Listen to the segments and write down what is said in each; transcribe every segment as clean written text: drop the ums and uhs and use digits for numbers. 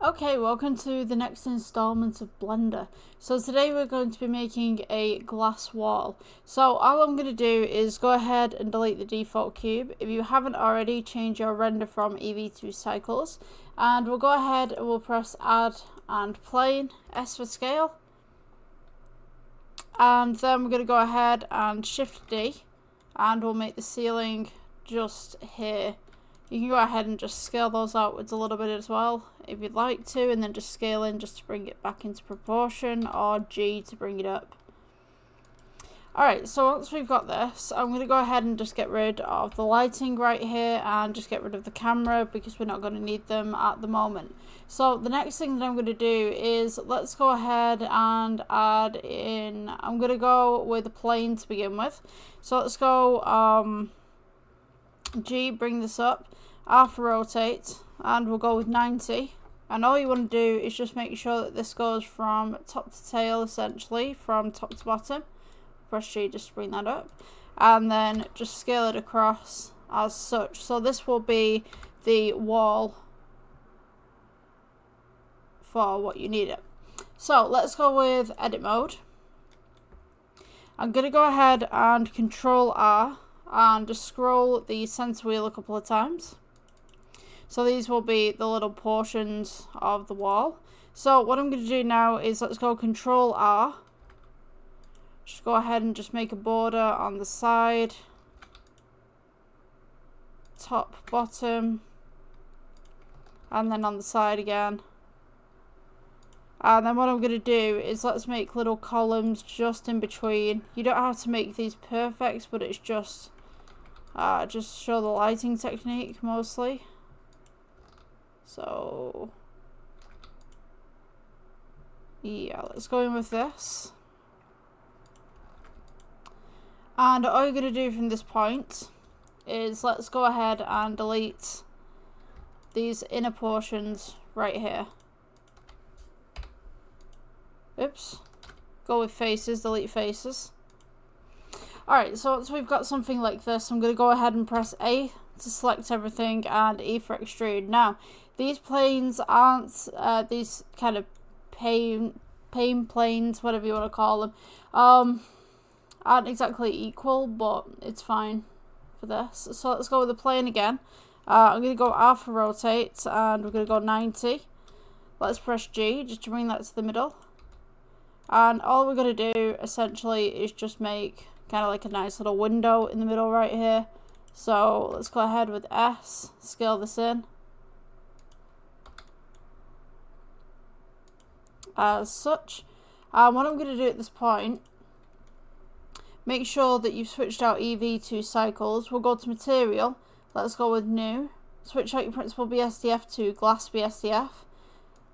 Okay, welcome to the next installment of Blender. So today we're going to be making a glass wall. So all I'm going to do is go ahead and delete the default cube. If you haven't already, change your render from EV to cycles. And we'll go ahead and we'll press add and plane, S for scale. And then we're going to go ahead and shift D. And we'll make the ceiling just here. You can go ahead and just scale those outwards a little bit as well if you'd like to, and then just scale in just to bring it back into proportion, or G to bring it up. Alright, so once we've got this, I'm going to go ahead and just get rid of the lighting right here and just get rid of the camera because we're not going to need them at the moment. So the next thing that I'm going to do is let's go ahead and add in, I'm going to go with a plane to begin with. So let's go G, bring this up, R for rotate, and we'll go with 90. And all you want to do is just make sure that this goes from top to tail, essentially, from top to bottom. Press G just to bring that up, and then just scale it across as such. So this will be the wall for what you need it. So let's go with edit mode. I'm going to go ahead and Control R and just scroll the center wheel a couple of times. So these will be the little portions of the wall. So what I'm going to do now is let's go Control R. Just go ahead and just make a border on the side, top, bottom, and then on the side again. And then what I'm going to do is let's make little columns just in between. You don't have to make these perfect, but it's just show the lighting technique mostly. So yeah, let's go in with this. And all you're going to do from this point is let's go ahead and delete these inner portions right here. Oops. Go with faces, delete faces. Alright, so once we've got something like this, I'm going to go ahead and press A to select everything and E for extrude. Now, these planes aren't these kind of pane planes, whatever you want to call them, aren't exactly equal, but it's fine for this. So let's go with the plane again. I'm going to go R for rotate, and we're going to go 90. Let's press G just to bring that to the middle. And all we're going to do essentially is just make kind of like a nice little window in the middle right here. So let's go ahead with S, scale this in as such. And what I'm going to do at this point, make sure that you've switched out EV to cycles. We'll go to material, let's go with new, switch out your principal BSDF to glass BSDF,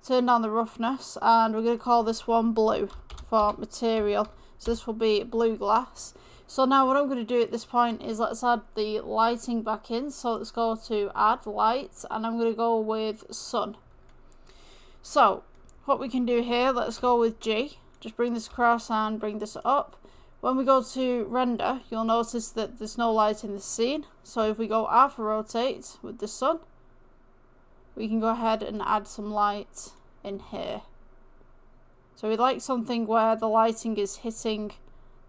turn down the roughness, and we're going to call this one blue for material. So this will be blue glass. So now what I'm going to do at this point is let's add the lighting back in. So let's go to add light, and I'm going to go with sun. So what we can do here, let's go with G, just bring this across and bring this up. When we go to render, you'll notice that there's no light in the scene. So if we go R for rotate with the sun, we can go ahead and add some light in here. So we'd like something where the lighting is hitting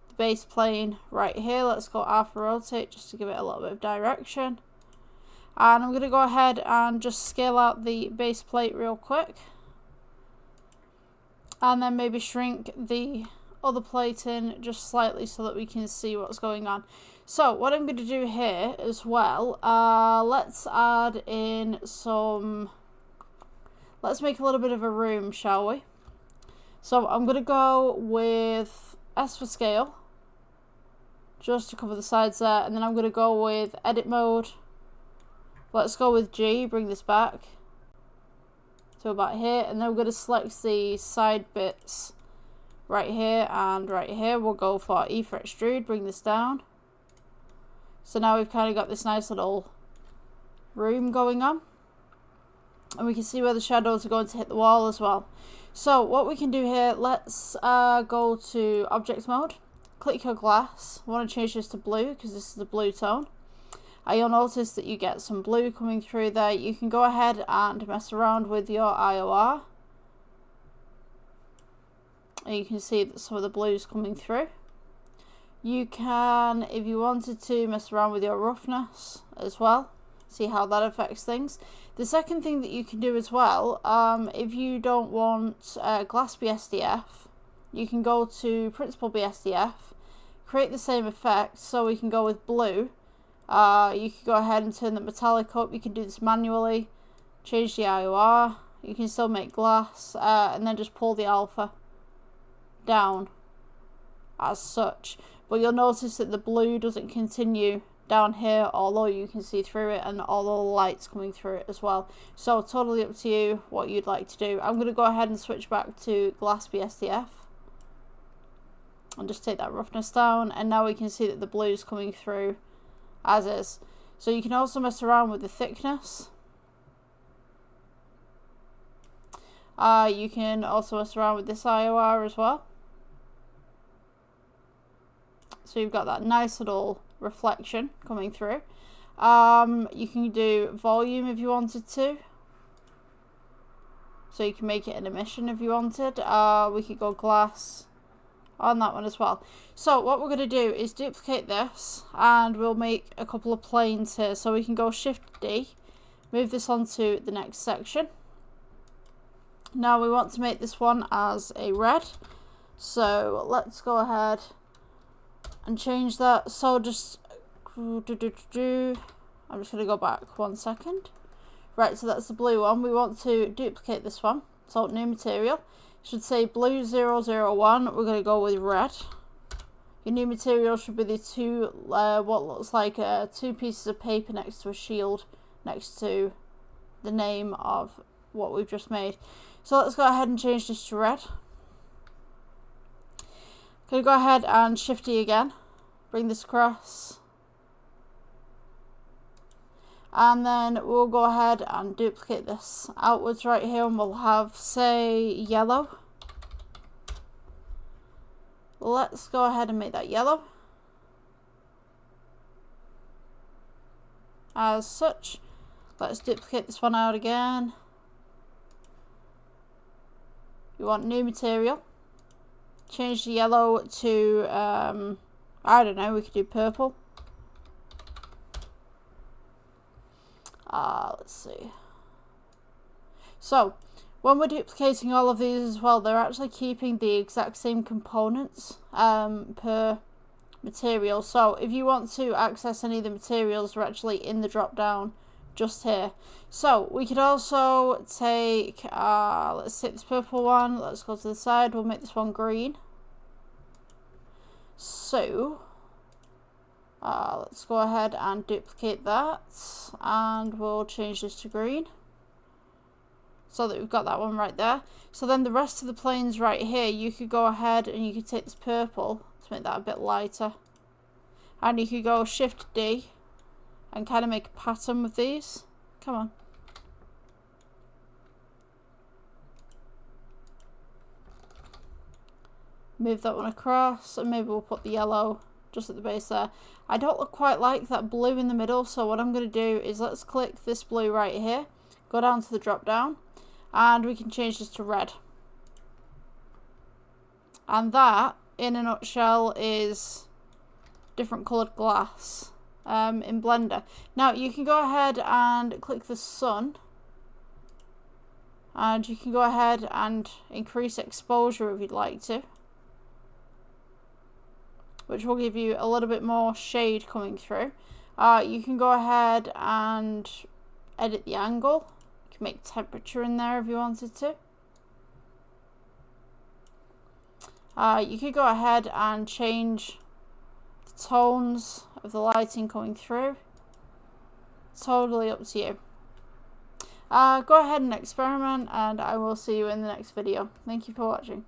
the base plane right here. Let's go R for rotate just to give it a little bit of direction. And I'm going to go ahead and just scale out the base plate real quick. And then maybe shrink the other plate in just slightly so that we can see what's going on. So what I'm going to do here as well, let's add in some, let's make a little bit of a room, shall we? So I'm going to go with S for scale, just to cover the sides there, and then I'm going to go with edit mode. Let's go with G, bring this back to about here, and then we're going to select the side bits right here and right here. We'll go for E for extrude, bring this down. So now we've kind of got this nice little room going on, and we can see where the shadows are going to hit the wall as well. So what we can do here, let's go to object mode, click your glass. I want to change this to blue because this is a blue tone. You'll notice that you get some blue coming through there. You can go ahead and mess around with your IOR. And you can see that some of the blue's coming through. You can, if you wanted to, mess around with your roughness as well. See how that affects things. The second thing that you can do as well, if you don't want glass BSDF, you can go to principal BSDF, create the same effect. So we can go with blue. You can go ahead and turn the metallic up. You can do this manually, change the IOR. You can still make glass, and then just pull the alpha down as such. But you'll notice that the blue doesn't continue down here, although you can see through it and all the light's coming through it as well. So totally up to you what you'd like to do. I'm going to go ahead and switch back to glass BSDF and just take that roughness down, and now we can see that the blue's coming through as is. So you can also mess around with the thickness. You can also mess around with this IOR as well. So you've got that nice little reflection coming through. You can do volume if you wanted to. So you can make it an emission if you wanted. We could go glass on that one as well. So what we're going to do is duplicate this, and we'll make a couple of planes here. So we can go Shift D, move this onto the next section. Now we want to make this one as a red. So let's go ahead and change that. So just I'm just going to go back 1 second. Right, so that's the blue one. We want to duplicate this one. So new material. It should say blue 001. We're going to go with red. Your new material should be the two, what looks like two pieces of paper next to a shield, next to the name of what we've just made. So let's go ahead and change this to red. Going to go ahead and Shift E again, bring this across, and then we'll go ahead and duplicate this outwards right here, and we'll have, say, yellow. Let's go ahead and make that yellow as such. Let's duplicate this one out again. You want new material. Change the yellow to, I don't know, we could do purple. Let's see. So, when we're duplicating all of these as well, they're actually keeping the exact same components per material. So, if you want to access any of the materials, they're actually in the drop down just here. So, we could also take, let's take this purple one, let's go to the side, we'll make this one green. So, let's go ahead and duplicate that, and we'll change this to green, so that we've got that one right there. So then the rest of the planes right here, you could go ahead and you could take this purple to make that a bit lighter, and you could go Shift D and kind of make a pattern with these. Come on. Move that one across, and maybe we'll put the yellow just at the base there. I don't quite like that blue in the middle, so what I'm going to do is let's click this blue right here, go down to the drop down, and we can change this to red. And that, in a nutshell, is different coloured glass in Blender. Now you can go ahead and click the sun, and you can go ahead and increase exposure if you'd like to, which will give you a little bit more shade coming through. You can go ahead and edit the angle. You can make temperature in there if you wanted to. You could go ahead and change the tones of the lighting coming through. Totally up to you. Go ahead and experiment, and I will see you in the next video. Thank you for watching.